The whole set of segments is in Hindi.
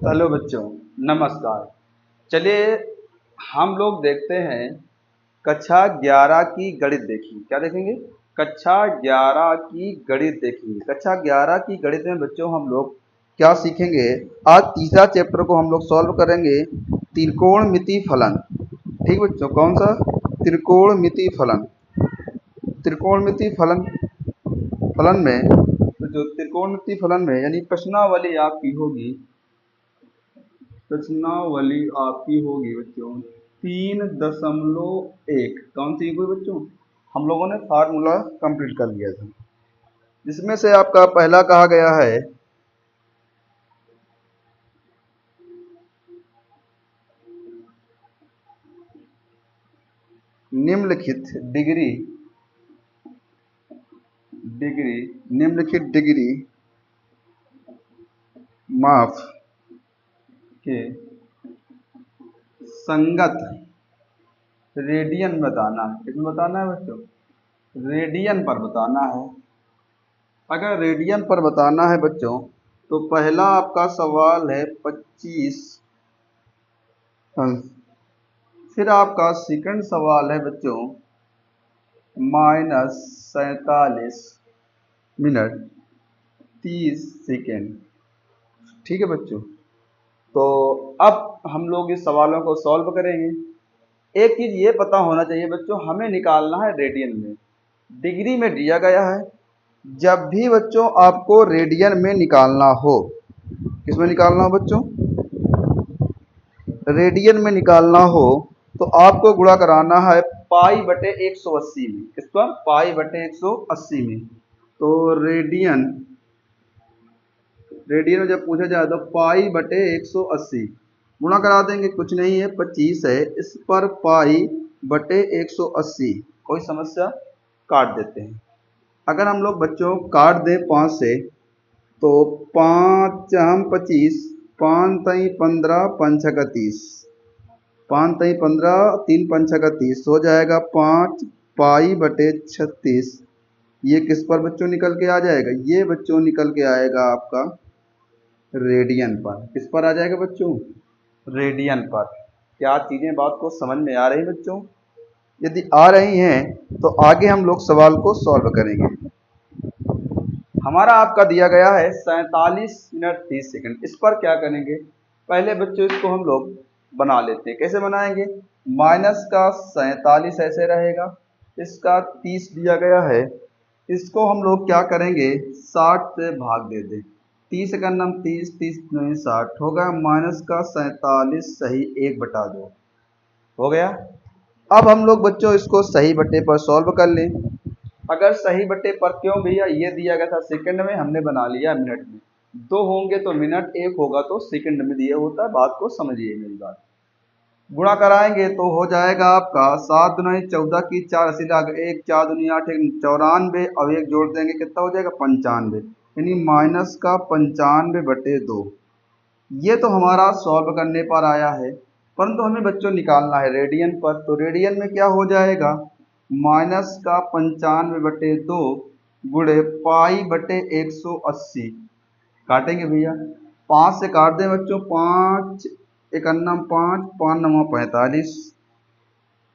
हेलो बच्चों, नमस्कार। चलिए हम लोग देखते हैं कक्षा 11 की गणित देखेंगे। क्या देखेंगे? कक्षा 11 की गणित देखेंगे। कक्षा 11 की गणित में बच्चों हम लोग क्या सीखेंगे? आज तीसरा चैप्टर को हम लोग सॉल्व करेंगे, त्रिकोणमिति फलन। ठीक बच्चों, कौन सा? त्रिकोणमिति फलन। त्रिकोणमिति फलन फलन में तो जो त्रिकोणमिति फलन में यानी प्रश्नावली आपकी होगी, प्रश्नावली आपकी होगी बच्चों 3.1। कौन सी हुई बच्चों? हम लोगों ने फार्मूला कंप्लीट कर लिया था, जिसमें से आपका पहला कहा गया है निम्नलिखित डिग्री निम्नलिखित डिग्री माफ के संगत रेडियन बताना है। किसमें बताना है बच्चों? रेडियन पर बताना है। अगर रेडियन पर बताना है बच्चों तो पहला आपका सवाल है 25 अंश। फिर आपका सेकंड सवाल है बच्चों -47 मिनट 30 सेकेंड। ठीक है बच्चों, तो अब हम लोग इस सवालों को सॉल्व करेंगे। एक चीज ये पता होना चाहिए बच्चों, हमें निकालना है रेडियन में। डिग्री में दिया गया है। जब भी बच्चों आपको रेडियन में निकालना हो, किसमें निकालना हो बच्चों? रेडियन में निकालना हो तो आपको गुणा कराना है पाई बटे 180 में। किस पर? पाई बटे 180 में। तो रेडियन में जब पूछा जाए तो पाई बटे 180 गुणा करा देंगे, कुछ नहीं है 25 है, इस पर पाई बटे 180। कोई समस्या? काट देते हैं। अगर हम लोग बच्चों काट दें 5 से तो 5 हम 25, 5 तई 15, 5 छका 30, 5 तई 15, 3 5 छका 30 हो जाएगा 5 पाई बटे 36। ये किस पर बच्चों निकल के आ जाएगा? ये बच्चों निकल के आएगा आपका रेडियन पर। किस पर आ जाएगा बच्चों? रेडियन पर। क्या चीजें बात को समझ में आ रही बच्चों? यदि आ रही हैं तो आगे हम लोग सवाल को सॉल्व करेंगे। हमारा आपका दिया गया है 47 मिनट 30 सेकंड। इस पर क्या करेंगे? पहले बच्चों इसको हम लोग बना लेते हैं। कैसे बनाएंगे? माइनस का 47 ऐसे रहेगा, इसका 30 दिया गया है, इसको हम लोग क्या करेंगे? 60 से भाग दे दें। 30 का नाम 30, 30 नहीं 60 होगा। माइनस का 47 सही 1/2 हो गया। अब हम लोग बच्चों इसको सही बटे पर सॉल्व कर लें। अगर सही बटे पर क्यों भैया? ये दिया गया था सेकंड में, हमने बना लिया मिनट में। 2 होंगे तो मिनट, 1 होगा तो सेकंड में दिया होता है। बात को समझिए मेरी बात। गुणा कराएंगे तो हो जाएगा आपका 7 दूनी 14 की 4 80 लाख 1 4 दूनी 8 94। अब 1 जोड़ देंगे कितना हो जाएगा? 95, यानी माइनस का 95/2। ये तो हमारा सॉल्व करने पर आया है, परंतु हमें बच्चों निकालना है रेडियन पर। तो रेडियन में क्या हो जाएगा? माइनस का 95/2 गुणे पाई बटे 180। काटेंगे भैया, 5 से काट दें बच्चों। 5 एकन्नम 5, 5 नवा 45,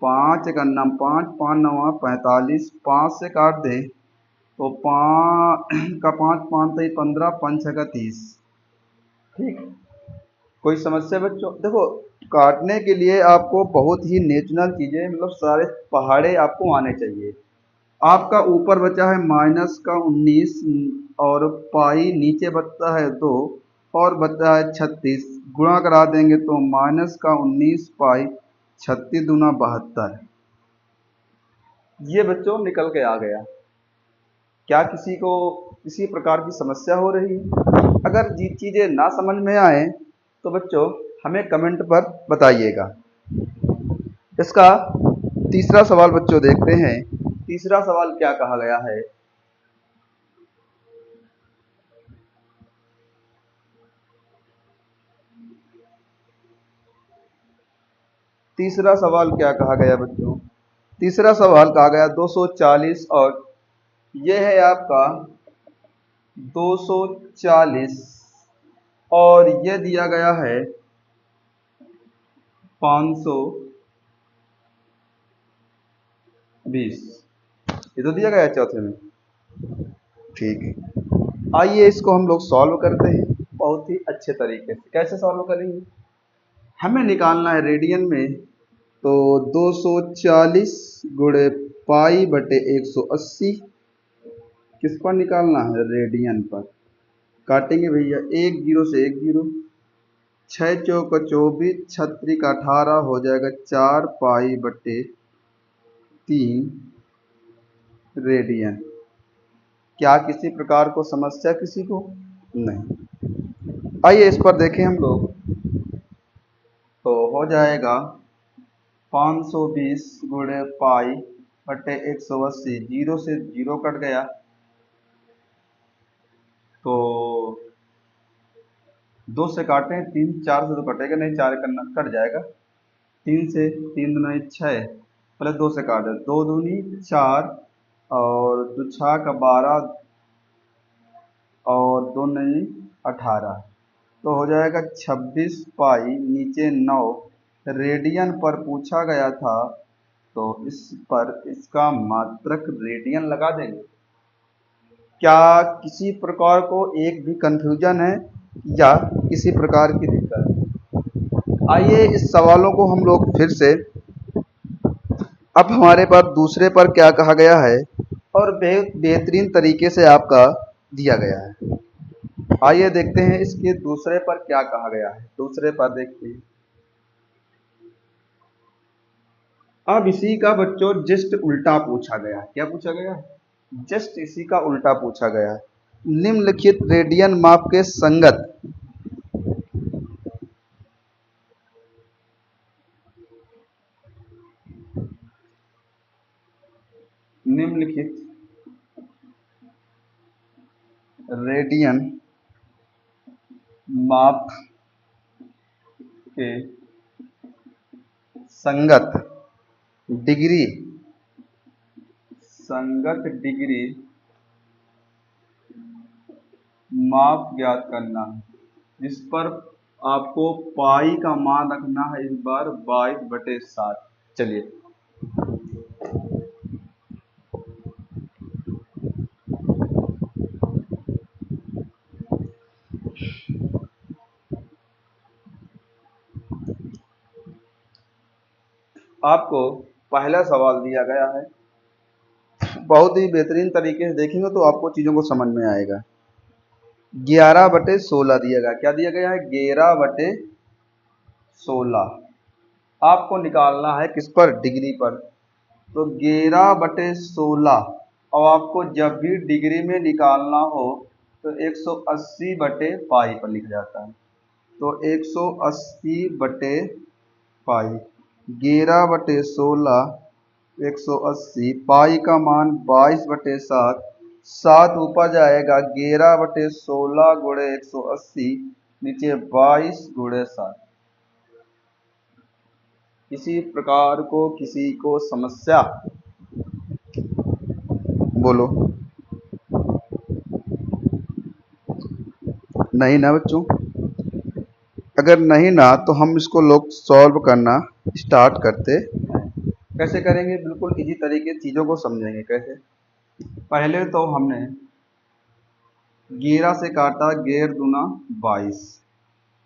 5 एकन्नम 5, 5 नवा 45। 5 से काट दें तो 5 का 5, 5 तई 15, 5 छका 30। ठीक, कोई समस्या बच्चों? देखो, काटने के लिए आपको बहुत ही नेचुरल चीजें, मतलब सारे पहाड़े आपको आने चाहिए। आपका ऊपर बचा है माइनस का 19 और पाई नीचे बचता है 2 और बचा है 36। गुणा करा देंगे तो माइनस का 19 पाई 36 दूना 72। ये बच्चों निकल के आ गया। क्या किसी को किसी प्रकार की समस्या हो रही है? अगर ये चीज़ें ना समझ में आए तो बच्चों हमें कमेंट पर बताइएगा। इसका तीसरा सवाल बच्चों देखते हैं। तीसरा सवाल क्या कहा गया है? तीसरा सवाल क्या कहा गया बच्चों? तीसरा सवाल कहा गया 240 और यह है आपका 240 और ये दिया गया है 520, ये तो दिया गया है चौथे में। ठीक है, आइए इसको हम लोग सॉल्व करते हैं बहुत ही अच्छे तरीके से। कैसे सॉल्व करेंगे, हमें निकालना है रेडियन में, तो 240 गुणे पाई बटे 180 किस पर निकालना है, रेडियन पर। काटेंगे भैया, एक जीरो से एक जीरो, 6 चौका 24, 6 का 18 हो जाएगा 4 पाई बटे 3 रेडियन। क्या किसी प्रकार को समस्या किसी को नहीं। आइए इस पर देखें हम लोग, तो हो जाएगा 520 गुणे पाई बटे 180, जीरो से जीरो कट गया, तो 2 से काटें, 3 4 से तो कटेगा नहीं, 4 करना कट जाएगा, 3 से 3 दूना 6, पहले 2 से काट दे, 2 दूनी 4 और 2 6 का 12 और 2 नहीं 18, तो हो जाएगा 26 पाई नीचे 9 रेडियन पर पूछा गया था, तो इस पर इसका मात्रक रेडियन लगा देंगे। क्या किसी प्रकार को एक भी कंफ्यूजन है या किसी प्रकार की दिक्कत है? आइए इस सवालों को हम लोग फिर से, अब हमारे पास दूसरे पर क्या कहा गया है और बेहतरीन तरीके से आपका दिया गया है। आइए देखते हैं इसके दूसरे पर क्या कहा गया है। दूसरे पर देखते हैं, अब इसी का बच्चों जस्ट उल्टा पूछा गया। क्या पूछा गया, जस्ट इसी का उल्टा पूछा गया। निम्नलिखित रेडियन माप के संगत निम्नलिखित रेडियन माप के डिग्री संगत डिग्री माप ज्ञात करना है, जिस पर आपको पाई का मान रखना है इस बार 22/7। चलिए आपको पहला सवाल दिया गया है, बहुत ही बेहतरीन तरीके से देखेंगे तो आपको चीज़ों को समझ में आएगा। 11/16 दिया गया। क्या दिया गया है, 11/16 आपको निकालना है किस पर, डिग्री पर। तो 11/16 और आपको जब भी डिग्री में निकालना हो तो 180/पाई पर लिखा जाता है। तो 180/पाई, 11/16 180, पाई का मान 22/7, 7 ऊपर जाएगा, 11/16 गुणे 180, नीचे 22/7। किसी प्रकार को किसी को समस्या, बोलो नहीं ना बच्चों? अगर नहीं ना तो हम इसको लोग सॉल्व करना स्टार्ट करते हैं। कैसे करेंगे, बिल्कुल इजी तरीके चीज़ों को समझेंगे कैसे। पहले तो हमने 11 से काटा, 11 दूना 22,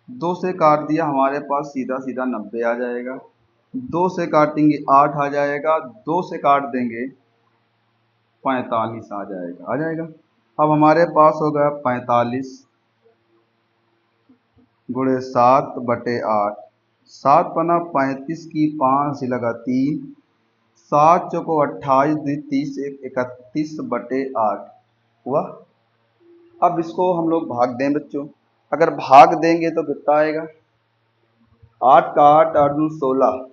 2 से काट दिया, हमारे पास सीधा सीधा 90 आ जाएगा। 2 से काटेंगे 8 आ जाएगा, 2 से काट देंगे 45 आ जाएगा, आ जाएगा। अब हमारे पास हो गया 45 गुणे 7/8, 7 पना 35 की 5 से लगा 3, 7 चौको 28, 30, 31/8 हुआ। अब इसको हम लोग भाग दें बच्चों, अगर भाग देंगे तो कितना आएगा, 8 का 8 8 दूनी 16।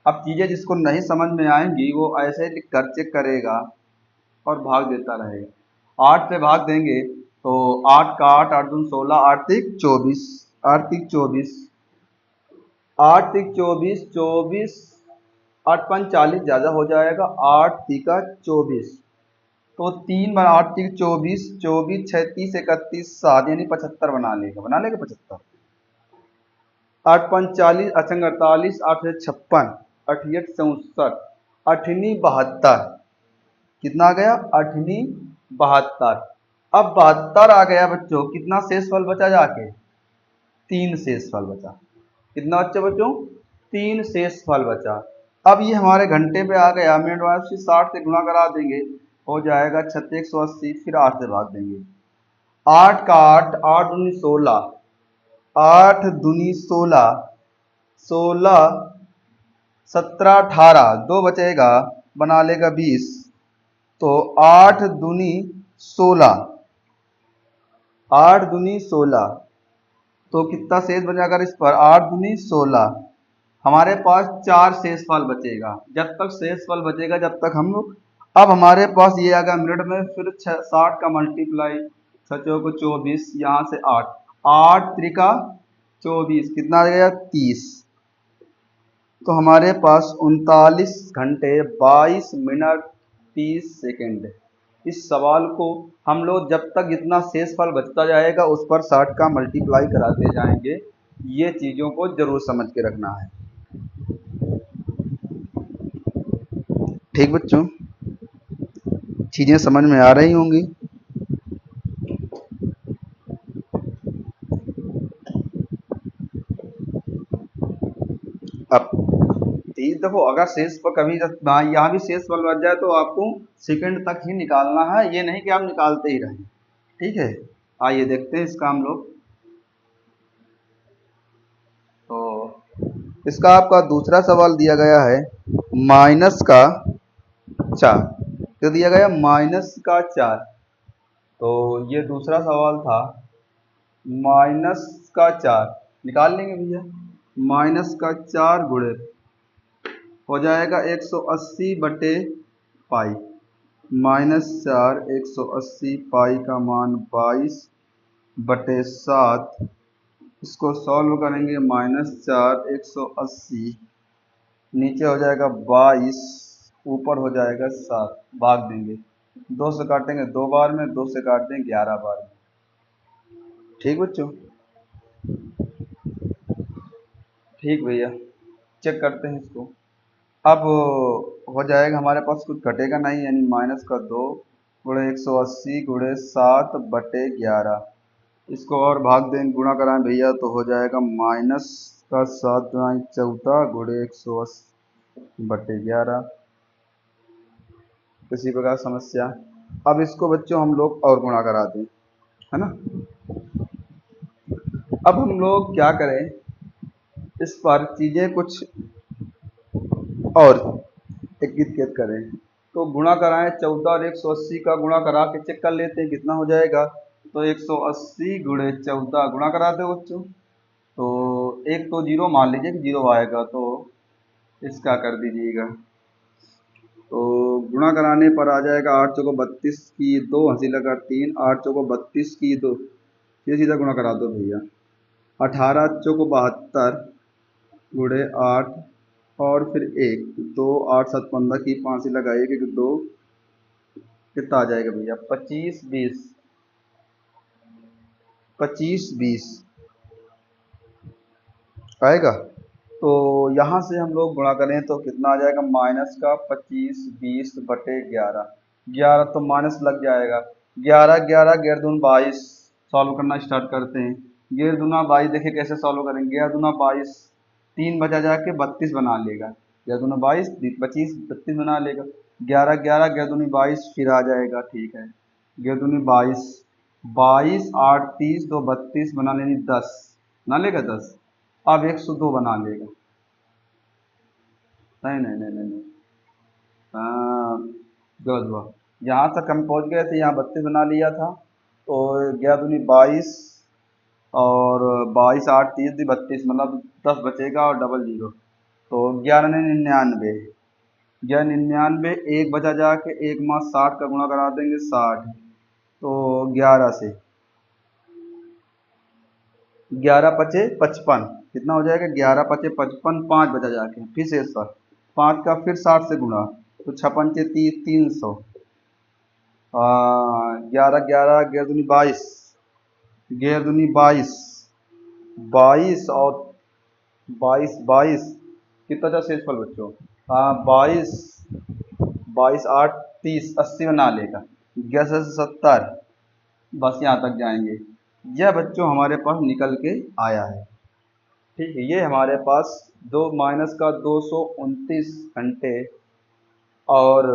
अब चीज़ें जिसको नहीं समझ में आएंगी वो ऐसे लिख कर चेक करेगा और भाग देता रहेगा। 8 से भाग देंगे तो 8 का 8 8 दूनी 16, 8 तिक 24, 8 तिक 24, 8 तिक 24, 24 8 5 40 ज़्यादा हो जाएगा, 8 तिका 24, तो 3 बार 8 3 24, 24 6 30 31 7 यानी 75 बना लेगा 75। 8 5 40, 8 48, 8 56, 8 64, 8 72, कितना आ गया 8 72। अब 72 आ गया बच्चों, कितना शेषफल बचा जाके 3 शेषफल बचा। कितना बच्चा बच्चों 3 शेषफल बचा। अब ये हमारे घंटे पे आ गया, मिनट वाइज 60 से गुणा करा देंगे, हो जाएगा 3680, फिर 8 से भाग देंगे। 8 का 8, 8 दूनी 16, 8 दूनी 16, 16 17 18, 2 बचेगा बना लेगा 20, तो 8 दूनी 16, 8 दूनी 16, तो कितना शेष बचा अगर इस पर 8 दूनी 16, हमारे पास 4 शेषफल बचेगा। जब तक शेषफल बचेगा जब तक हम लोग, अब हमारे पास ये आ गया मिनट में, फिर 60 का मल्टीप्लाई 6 को 24, यहाँ से 8, 8 त्रिका 24, कितना आ गया 30। तो हमारे पास 39 घंटे 22 मिनट 30 सेकेंड। इस सवाल को हम लोग जब तक जितना शेषफल बचता जाएगा उस पर 60 का मल्टीप्लाई कराते जाएंगे। ये चीज़ों को जरूर समझ के रखना है। ठीक बच्चों, चीज़ें समझ में आ रही होंगी। अब तीस देखो, अगर शेष पर कभी यहाँ भी शेषफल बच जाए तो आपको सेकंड तक ही निकालना है, ये नहीं कि आप निकालते ही रहें। ठीक है, आइए देखते हैं इसका हम लोग। तो इसका आपका दूसरा सवाल दिया गया है माइनस का 4, तो दिया गया माइनस का 4। तो ये दूसरा सवाल था माइनस का 4, निकाल लेंगे भैया। माइनस का 4 गुणे हो जाएगा 180 बटे पाई, -4 180, पाई का मान 22 बटे 7। इसको सॉल्व करेंगे, -4 180, नीचे हो जाएगा 22, ऊपर हो जाएगा 7, भाग देंगे, 2 से काटेंगे 2 बार में, 2 से काट देंगे 11 बार में। ठीक बच्चों, ठीक भैया, चेक करते हैं इसको। अब हो जाएगा हमारे पास कुछ घटेगा नहीं, यानी -2 गुणे 180 गुणे 7 बटे 11। इसको और भाग दें, गुणा कराएं भैया, तो हो जाएगा -7 गुणा 14 गुणे 180 बटे 11। इसी प्रकार समस्या। अब इसको बच्चों हम लोग और गुणा करा दें, है ना। अब हम लोग क्या करें, इस पर चीज़ें कुछ और एकीकृत करें। तो गुणा कराएं, 14 और 180 का गुणा करा के चेक कर लेते हैं कितना हो जाएगा। तो 180 गुणे 14 गुणा करा दो बच्चों, तो एक तो जीरो मान लीजिए कि जीरो आएगा, तो इसका कर दीजिएगा। तो गुणा कराने पर आ जाएगा 8 चौको 32 की 2, हंसी लगा 3, 8 चौको 32 की 2, ये सीधा गुणा करा दो भैया। 18 चौको 72 गुणे 8 और फिर 1, 2 8 7 15 की 5 से लगा 1 1 2, कितना आ जाएगा भैया 25 20, 25 20 आएगा। तो यहाँ से हम लोग गुणा करें तो कितना आ जाएगा, माइनस का 25 20 बटे 11, 11 तो माइनस लग जाएगा, 11 11 11 दूनी 22, सॉल्व करना स्टार्ट करते हैं। 11 दूना 22, देखिए कैसे सॉल्व करेंगे, 11 दूना 22, 3 बचा जाके 32 बना लेगा, 11 दूना 22 25 32 बना लेगा, 11 11 11 दूनी 22 फिर आ जाएगा। ठीक है, 11 दूनी 22, 22 8 30 2 32 बना लेनी 10, बना लेगा 10। अब 102 बना लेगा, नहीं नहीं नहीं नहीं, गलत हुआ, यहाँ तक हम पहुँच गए थे, यहाँ 32 बना लिया था। तो 11 दूनी 22 और 22 8 30 32, मतलब 10 बचेगा और डबल जीरो, तो 11 99, 11 99, एक बचा जाके, एक माँ 60 का गुणा करा देंगे 60, तो 11 से 11 पचे 55, कितना हो जाएगा 11 पचे 55, 5 बचा जाके, फिर से 5 का फिर 60 से गुणा, तो 56 30 300, ग्यारह ग्यारह, 11 दूनी 22, 11 दूनी 22, 22 और 22 कितना था शेषफल बच्चों? 22, 22 8 30, 80 बना लेगा, 11 से 70, बस यहाँ तक जाएंगे। यह बच्चों हमारे पास निकल के आया है। ठीक है, ये हमारे पास 2 माइनस का 229 घंटे, और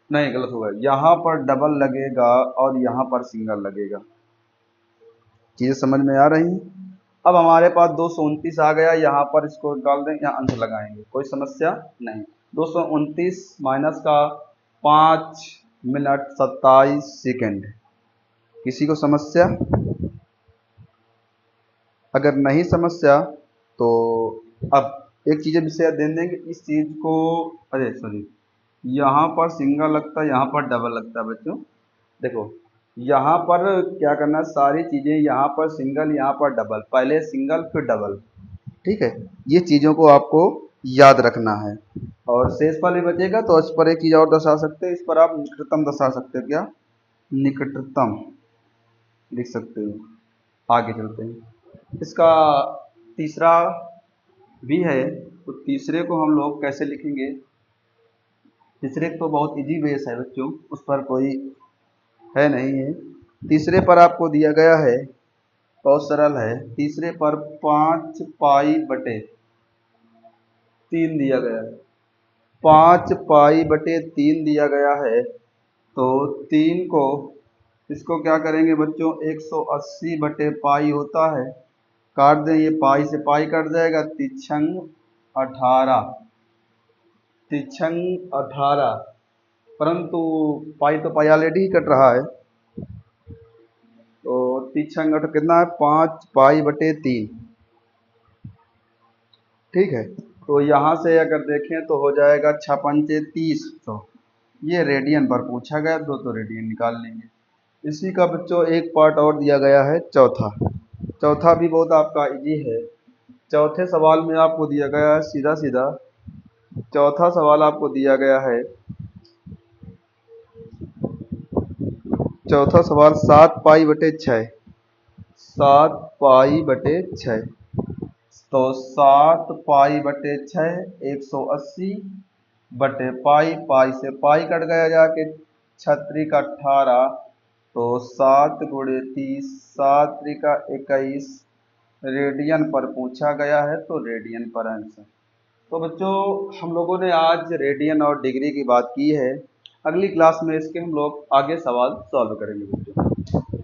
नहीं गलत होगा, यहाँ पर डबल लगेगा और यहाँ पर सिंगल लगेगा। चीज़ें समझ में आ रही हैं? अब हमारे पास 229 आ गया, यहाँ पर इसको डाल दें, यहाँ आंसर लगाएंगे, कोई समस्या नहीं। 229 माइनस का 5 मिनट 27 सेकेंड। किसी को समस्या? अगर नहीं समस्या तो अब एक चीज़ विषय दे देंगे, इस चीज़ को, अरे सॉरी, यहाँ पर सिंगल लगता है, यहाँ पर डबल लगता है बच्चों। देखो यहाँ पर क्या करना है, सारी चीज़ें यहाँ पर सिंगल, यहाँ पर डबल, पहले सिंगल फिर डबल। ठीक है, ये चीज़ों को आपको याद रखना है। और शेषफल भी बचेगा तो इस पर एक चीज़ और दर्शा सकते हैं, इस पर आप निकटतम दर्शा सकते हो। क्या? निकटतम लिख सकते हो। आगे चलते हैं, इसका तीसरा भी है, तो तीसरे को हम लोग कैसे लिखेंगे? तीसरे तो बहुत इजी बेस है बच्चों, उस पर कोई है नहीं है। तीसरे पर आपको दिया गया है, बहुत सरल है। तीसरे पर 5 पाई बटे 3 दिया गया है, 5 पाई बटे 3 दिया गया है। तो 3 को, इसको क्या करेंगे बच्चों, 180 बटे पाई होता है, काट दें, ये पाई से पाई कट जाएगा, तिछंग 18, तिछंग 18, परंतु पाई तो पाई ऑलरेडी ही कट रहा है, तो तिछंग कितना है, 5 पाई बटे 3। ठीक है, तो यहाँ से अगर देखें तो हो जाएगा 6 पंचे 30, तो ये रेडियन पर पूछा गया, तो रेडियन निकाल लेंगे। इसी का बच्चों एक पार्ट और दिया गया है, चौथा। चौथा भी बहुत आपका इजी है। चौथे सवाल में आपको दिया गया है सीधा सीधा, चौथा सवाल आपको दिया गया है, चौथा सवाल 7 पाई बटे 6, 7 पाई बटे 6, तो 7 पाई बटे 6 180 बटे पाई, पाई से पाई कट गया जाके, 6 का 18, तो 7 गुणे 30, 7 का 21, रेडियन पर पूछा गया है, तो रेडियन पर आंसर। तो बच्चों हम लोगों ने आज रेडियन और डिग्री की बात की है। अगली क्लास में इसके हम लोग आगे सवाल सॉल्व करेंगे बच्चों।